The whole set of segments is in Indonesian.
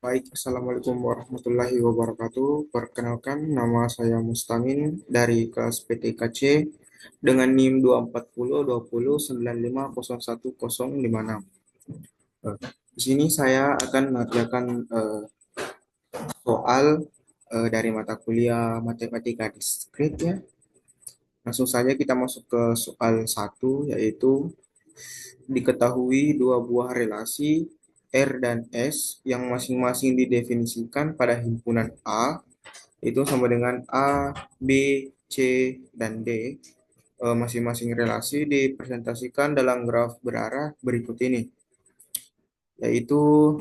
Baik, Assalamualaikum warahmatullahi wabarakatuh. Perkenalkan, nama saya Mustamin dari kelas PTKC dengan NIM 24020901056. Eh, Di sini saya akan mengerjakan soal dari mata kuliah Matematika Diskrit ya. Langsung saja kita masuk ke soal satu, yaitu diketahui dua buah relasi R dan S yang masing-masing didefinisikan pada himpunan A itu sama dengan A, B, C, dan D. Masing-masing relasi dipresentasikan dalam graf berarah berikut ini, yaitu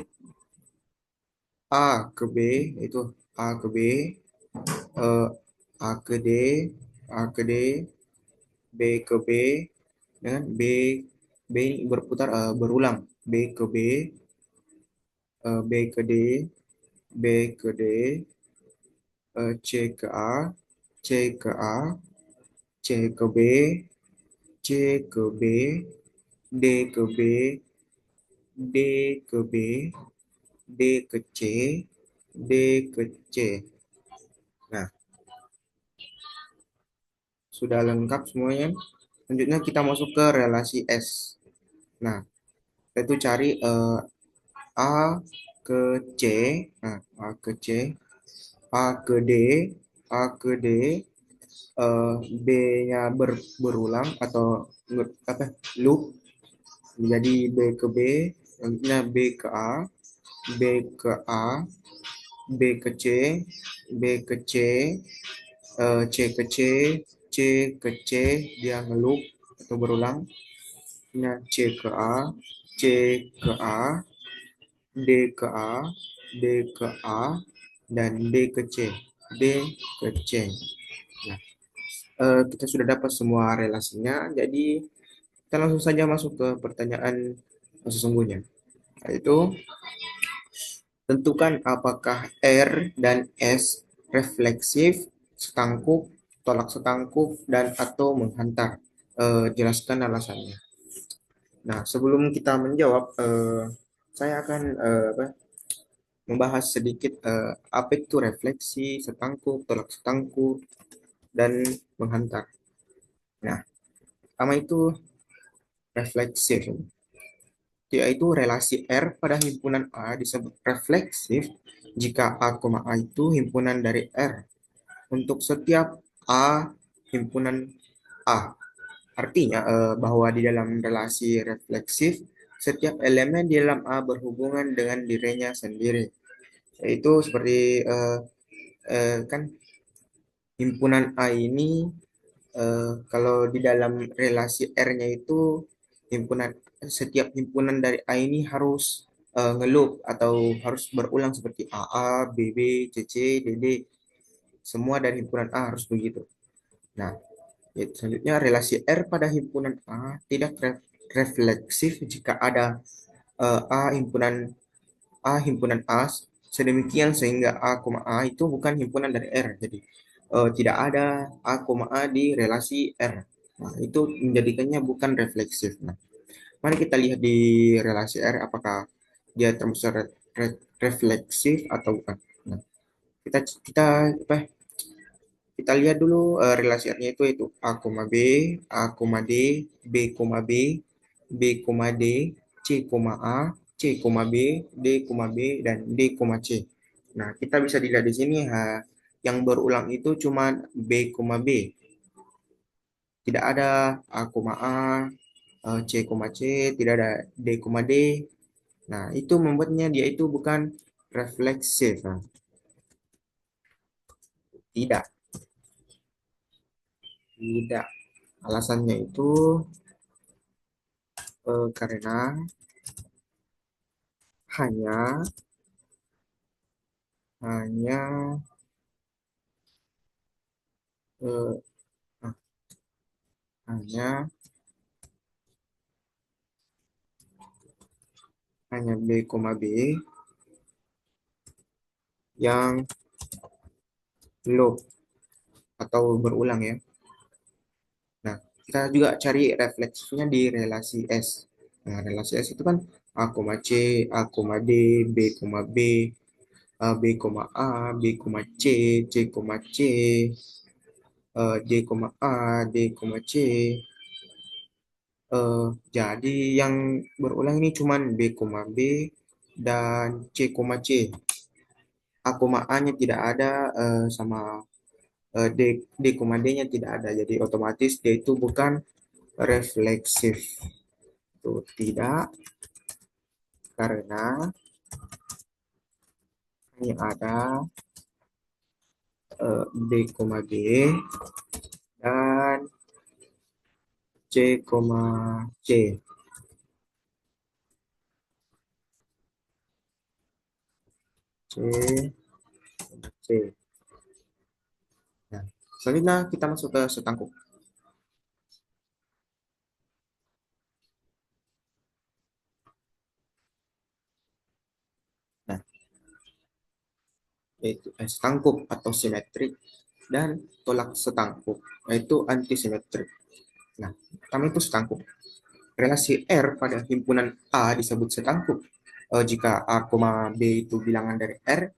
A ke B, yaitu A ke B, eh, A ke D, A ke D, B ke B, dengan B ini berputar berulang, B ke B, B ke D, B ke D, C ke A, C ke A, C ke B, C ke B, D ke B, D ke B, D ke C, D ke C. Nah, sudah lengkap semuanya. Selanjutnya kita masuk ke relasi S. Nah, kita itu cari A ke C, nah, A ke C, A ke D, A ke D, B-nya berulang atau apa loop, jadi B ke B, selanjutnya B ke A, B ke A, B ke C, B ke C, C ke C, C ke C, dia ngeloop atau berulang. Nah, C ke A, C ke A, D ke A, D ke A, dan D ke C, D ke C. Nah, kita sudah dapat semua relasinya, jadi kita langsung saja masuk ke pertanyaan sesungguhnya, yaitu tentukan apakah R dan S refleksif, setangkup, tolak setangkup, dan atau menghantar. Jelaskan alasannya. Nah, sebelum kita menjawab, saya akan membahas sedikit apa itu refleksi, setangkup, tolak setangkup, dan menghantar. Nah, pertama itu refleksif, yaitu relasi R pada himpunan A disebut refleksif jika A, A itu himpunan dari R untuk setiap A himpunan A. Artinya bahwa di dalam relasi refleksif, setiap elemen di dalam A berhubungan dengan dirinya sendiri. Yaitu seperti kan himpunan A ini kalau di dalam relasi R-nya itu himpunan setiap himpunan dari A ini harus ngeloop atau harus berulang seperti AA, BB, CC, DD, semua dari himpunan A harus begitu. Nah, selanjutnya relasi R pada himpunan A tidak refleksif jika ada A himpunan A sedemikian sehingga A, itu bukan himpunan dari R. Jadi tidak ada A, di relasi R. Nah, itu menjadikannya bukan refleksif. Nah, mari kita lihat di relasi R apakah dia termasuk refleksif atau bukan. Nah, kita kita apa kita lihat dulu relasi R-nya itu A, B, A, D, B, B, B, D, C, A, C, B, D, B, dan D, C. Nah, kita bisa dilihat di sini yang berulang itu cuma B, B. Tidak ada A, C, tidak ada D. Nah, itu membuatnya dia itu bukan refleksif. Nah, tidak, tidak. Alasannya itu karena hanya hanya eh, ah, hanya B, yang loop atau berulang ya. Nah, kita juga cari refleksinya di relasi S. Nah, relasi S itu kan A, C, A, D, B, B, B, A, B, C, C, C, D, A, D, C. Jadi yang berulang ini cuman B, B dan C, C. A, A-nya tidak ada sama D, D-nya tidak ada. Jadi otomatis dia itu bukan refleksif. Itu tidak karena ini ada B, G dan C, C. C, C. Nah, selanjutnya kita masuk ke setangkup. Nah, yaitu setangkup atau simetrik dan tolak setangkup, yaitu antisimetrik. Nah, pertama itu setangkup. Relasi R pada himpunan A disebut setangkup. Jika A, B itu bilangan dari R,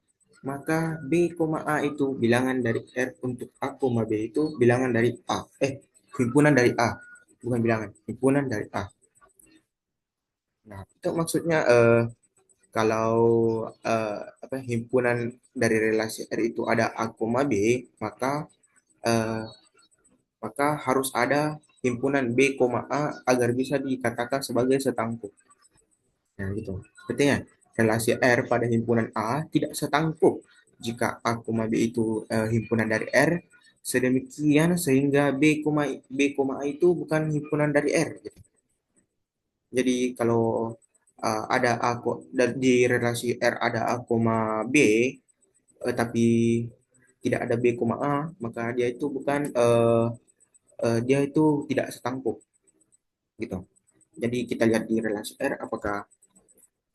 maka B, A itu bilangan dari R untuk A, B itu bilangan dari A. Himpunan dari A, bukan bilangan, himpunan dari A. Nah, itu maksudnya kalau apa himpunan dari relasi R itu ada A, B, maka eh, harus ada himpunan B, A agar bisa dikatakan sebagai setangkup. Nah, gitu. Artinya, relasi R pada himpunan A tidak setangkup jika A, B itu himpunan dari R, sedemikian sehingga B, A itu bukan himpunan dari R. Gitu. Jadi, kalau ada A, di relasi R ada A, B, tapi tidak ada B, A, maka dia itu bukan dia itu tidak setangkup gitu. Jadi kita lihat di relasi R apakah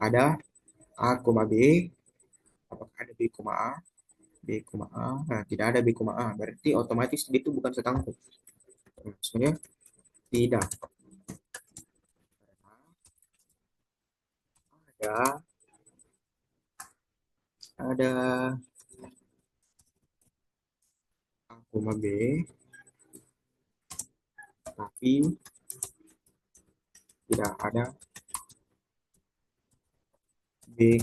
ada A, B, apakah ada B, A, B, A. Nah, tidak ada B, A. Berarti otomatis dia itu bukan setangkup. Maksudnya tidak ada ada A, B, tapi tidak ada B,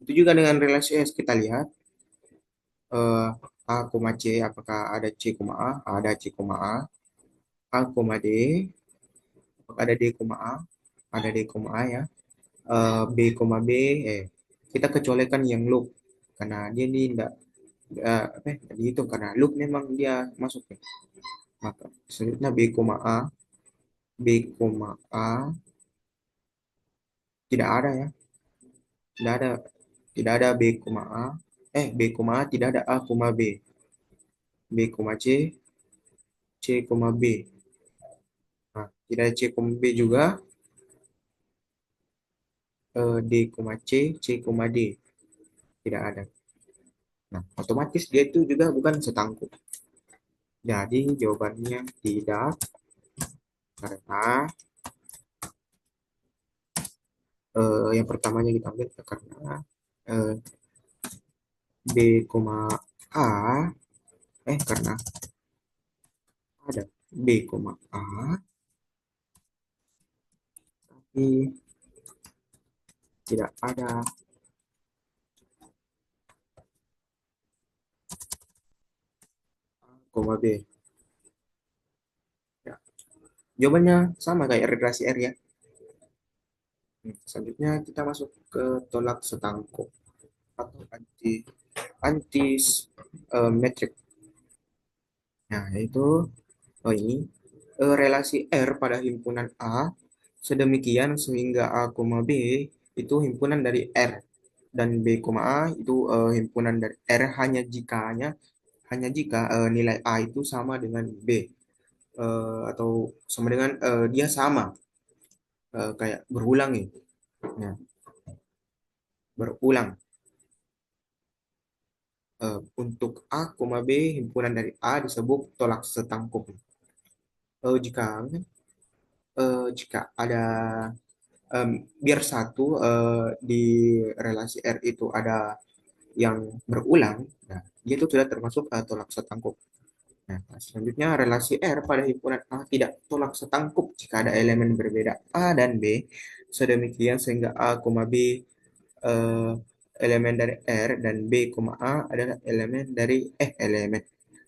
itu juga dengan relasi S kita lihat A, C apakah ada C, A, ada C, A, D, apakah ada D, A, ada D, A ya. B, B, kita kecualikan yang loop karena dia ini tidak apa dihitung karena loop memang dia masuk ya. Maka selanjutnya B, A, B, A tidak ada ya, tidak ada, tidak ada B, A, B, A tidak ada A, B, B, C, C, B. Nah, tidak ada C, B juga, D, C, C, D tidak ada. Nah, otomatis dia itu juga bukan setangkup. Jadi jawabannya tidak karena yang pertamanya kita ambil karena eh, B, A karena ada B, A tapi tidak ada A, B. Ya. Jawabannya sama kayak regresi R ya. Selanjutnya kita masuk ke tolak setangkup atau anti metrik. Nah, yaitu ini relasi R pada himpunan A sedemikian sehingga A, B itu himpunan dari R dan B, A itu himpunan dari R hanya jika nilai A itu sama dengan B atau sama dengan dia sama kayak berulang nih. Nah, berulang untuk A, B himpunan dari A disebut tolak setangkup. Jika ada biar satu di relasi R itu ada yang berulang, nah, dia itu sudah termasuk tolak setangkup. Nah, selanjutnya relasi R pada himpunan A tidak tolak setangkup jika ada elemen berbeda A dan B, sedemikian sehingga A, B eh, elemen dari R dan B, A adalah elemen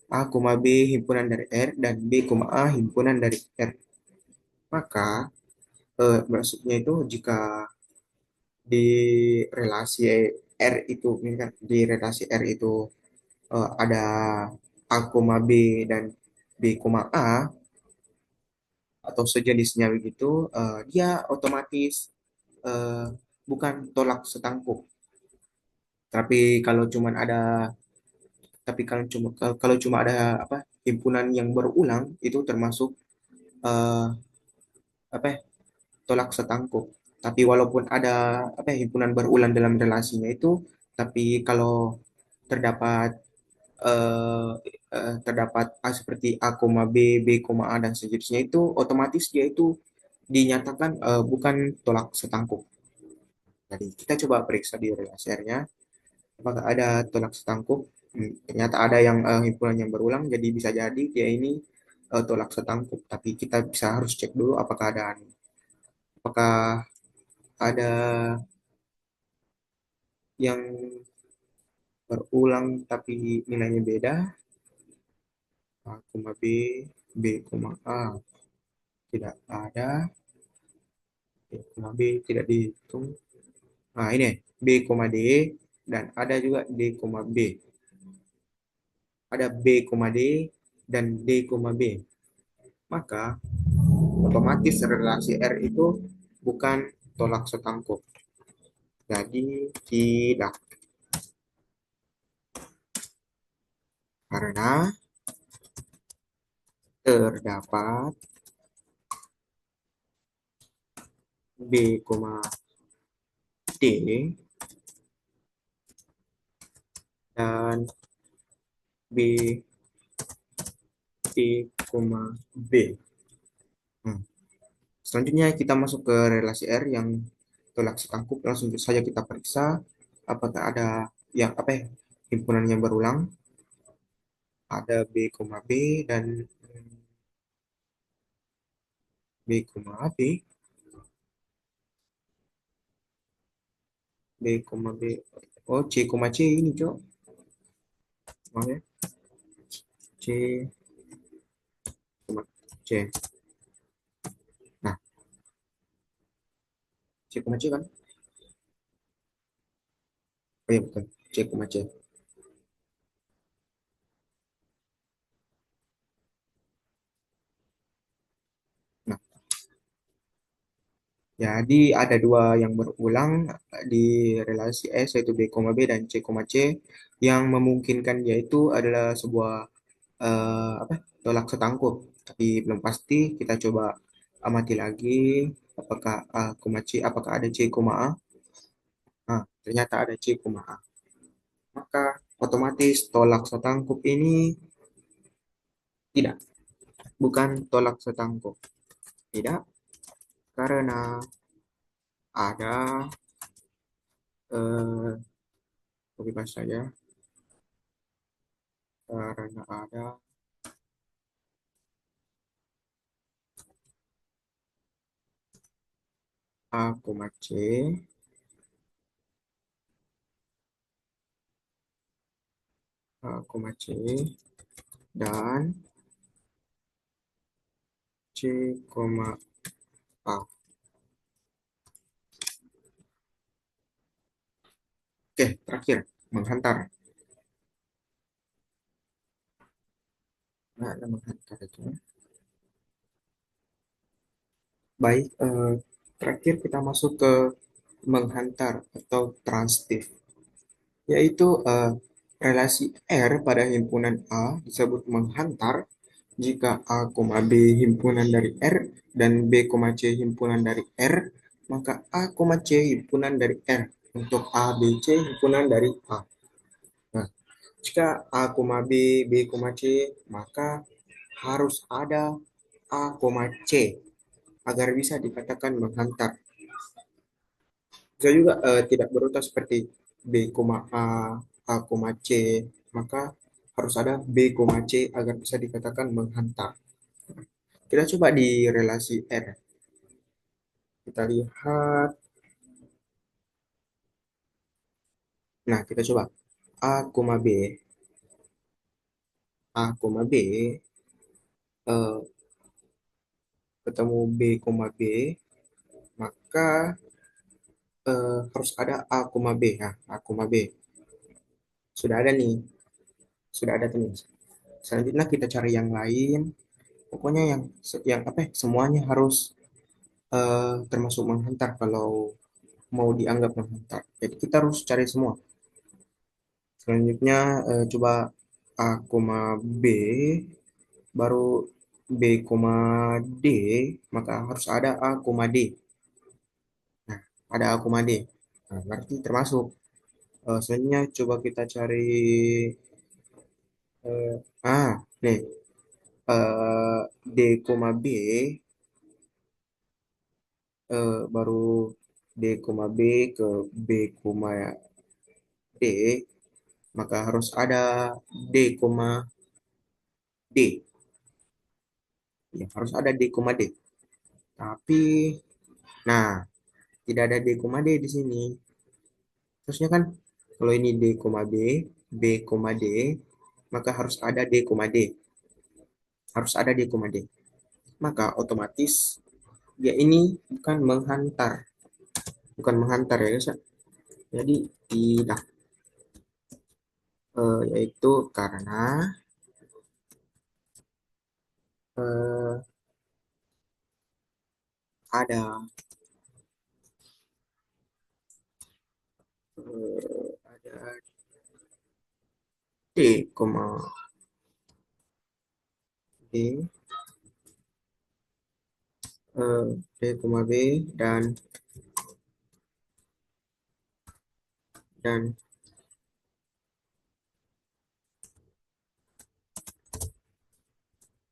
A, B himpunan dari R dan B, A himpunan dari R. Maka maksudnya itu jika di relasi R itu, ini kan, di relasi R itu ada A, B dan B, A atau sejenisnya begitu, dia otomatis eh, bukan tolak setangkup. Tapi kalau cuma ada, kalau cuma ada apa himpunan yang berulang itu termasuk eh, apa ya, tolak setangkup. Tapi walaupun ada apa ya, himpunan berulang dalam relasinya itu, tapi kalau terdapat eh, terdapat A seperti A, B, B, A dan sejenisnya itu otomatis dia itu dinyatakan bukan tolak setangkup. Jadi kita coba periksa di relasi R-nya apakah ada tolak setangkup. Ternyata ada yang himpunan yang berulang, jadi bisa jadi dia ini tolak setangkup. Tapi kita bisa harus cek dulu apakah ada yang berulang tapi nilainya beda. A, B, B, A tidak ada, B, tidak dihitung. Nah ini B, D dan ada juga D, B. Ada B, D dan D, B. Maka otomatis relasi R itu bukan tolak setangkup. Jadi tidak, karena terdapat B, D dan B, D, B. Hmm. Selanjutnya kita masuk ke relasi R yang tolak setangkup. Langsung saja kita periksa apakah ada yang apa ya, himpunan yang berulang. Ada B, B dan B, B, B, B. Oh, C, C ini, Cok. Maaf ya. C, C. Nah, C, C kan? Oh iya, betul. C, C. Nah, jadi ada dua yang berulang di relasi S, yaitu B, B dan C, C, yang memungkinkan yaitu adalah sebuah apa tolak setangkup. Tapi belum pasti, kita coba amati lagi apakah A, C, apakah ada C, A. Nah, ternyata ada C, A. Maka otomatis tolak setangkup ini tidak, bukan tolak setangkup. Tidak, karena ada eh, bebas saja, karena ada A, C, A, C, dan C, A. Oke, terakhir, menghantar. Nah, ada menghantar itu. Baik, terakhir kita masuk ke menghantar atau transitif, yaitu relasi R pada himpunan A disebut menghantar jika A, B himpunan dari R dan B, C himpunan dari R, maka A, C himpunan dari R untuk A, B, C himpunan dari A. Nah, jika A, B, B, C, maka harus ada A, C agar bisa dikatakan menghantar. Bisa juga tidak berurutan seperti B, A, A, C, maka harus ada B, C agar bisa dikatakan menghantar. Kita coba di relasi R. Kita lihat, nah kita coba A, B, B eh, ketemu B, B, maka harus ada A, B. Nah, A, B. Sudah ada nih, sudah ada nih. Selanjutnya kita cari yang lain. Pokoknya yang apa ya, semuanya harus termasuk menghantar kalau mau dianggap menghantar. Jadi kita harus cari semua. Selanjutnya coba A, B, baru B, D, maka harus ada A, D. Nah, ada A, D. Nah, berarti termasuk. Selanjutnya coba kita cari eh, nih D, B, baru D, B ke B, D, maka harus ada D, D. Ya, harus ada D, D. Tapi, nah, tidak ada D, D di sini. Terusnya kan, kalau ini D, B, D, maka harus ada D, D. Harus ada D, D. Maka otomatis dia ini bukan menghantar. Bukan menghantar ya guys, ya. Jadi tidak. Yaitu karena eh, ada ada D, D, D, B dan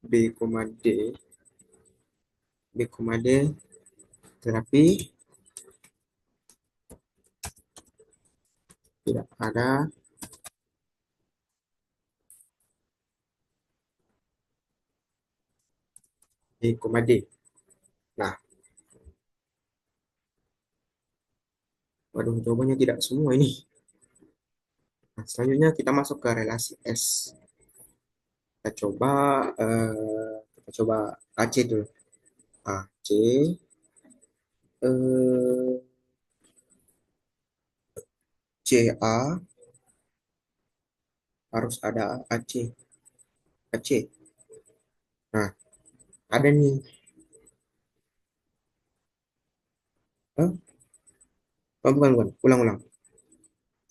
B, D, D, tetapi tidak ada D, D. Nah, waduh, jawabannya tidak semua ini. Nah, selanjutnya kita masuk ke relasi S. Kita coba kita coba AC dulu. AC eh, CA harus ada AC. AC. Nah, ada nih. Eh, bukan. Ulang.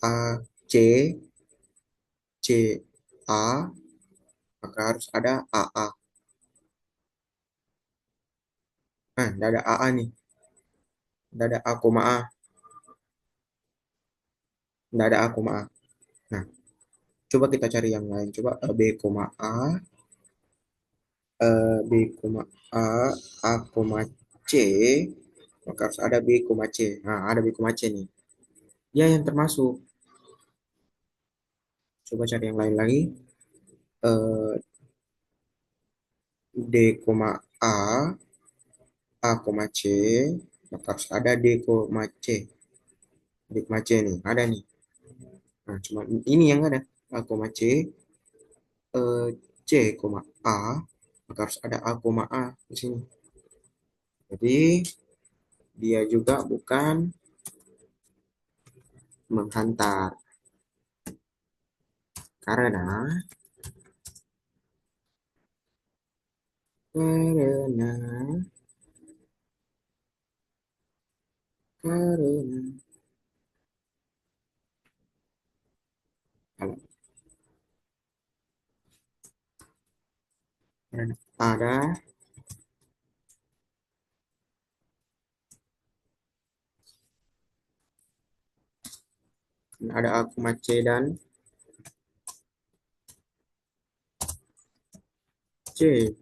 A, C, A, maka harus ada AA. Nah, tidak ada AA nih. Tidak ada A, A. Tidak ada A, A. Nah, coba kita cari yang lain. Coba B, A, B, A, A, C, maka harus ada B, C. Nah, ada B, C nih. Dia yang termasuk. Coba cari yang lain lagi. Eh, D, A, A, C, maka harus ada D, C. D, C nih, ada nih. Nah, cuma ini yang ada. A, C, C, A, maka harus ada A, A di sini. Jadi, dia juga bukan menghantar. Karena, karena, karena, kalau karena ada A, C dan C,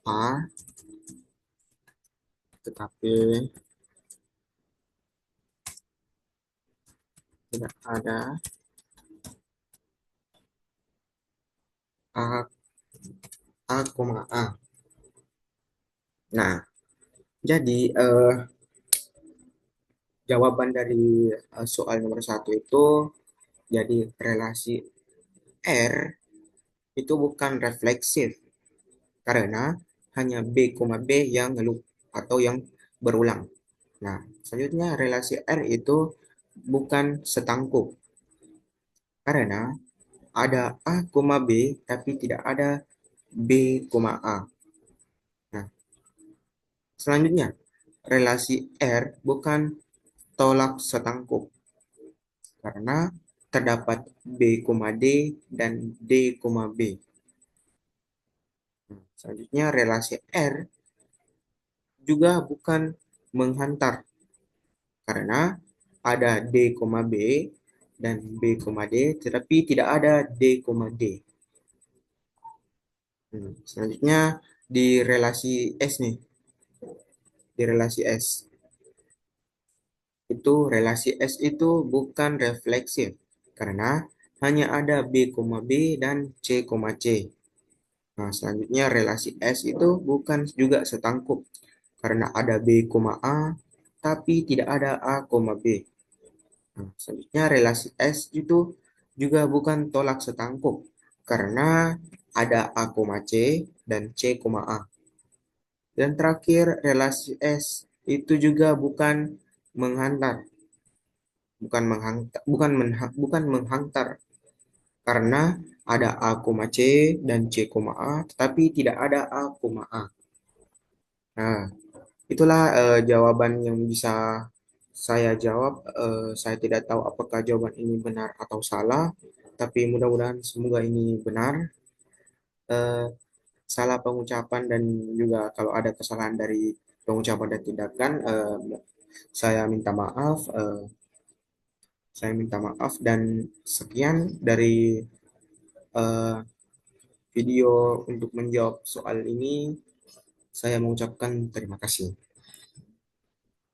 A, tetapi tidak ada A, A, A. Nah, jadi jawaban dari soal nomor satu itu, jadi relasi R itu bukan refleksif karena hanya B, B yang loop atau yang berulang. Nah, selanjutnya relasi R itu bukan setangkup karena ada A, B tapi tidak ada B, A. Nah, selanjutnya relasi R bukan tolak setangkup karena terdapat B, D dan D, B. Nah, selanjutnya relasi R juga bukan menghantar karena ada D, B dan B, D tetapi tidak ada D, D. Selanjutnya di relasi S nih, di relasi S. Itu relasi S itu bukan refleksif karena hanya ada B, B dan C, C. Nah, selanjutnya relasi S itu bukan juga setangkup karena ada B, A tapi tidak ada A, B. Nah, selanjutnya relasi S itu juga bukan tolak setangkup karena ada A, C dan C, A. Dan terakhir relasi S itu juga bukan menghantar, bukan menghantar karena ada A, C dan C, A tetapi tidak ada A, A. Nah, itulah jawaban yang bisa saya jawab. Saya tidak tahu apakah jawaban ini benar atau salah, tapi mudah-mudahan semoga ini benar. Eh, Salah pengucapan dan juga kalau ada kesalahan dari pengucapan dan tindakan, saya minta maaf. Saya minta maaf dan sekian dari eh, video untuk menjawab soal ini. Saya mengucapkan terima kasih.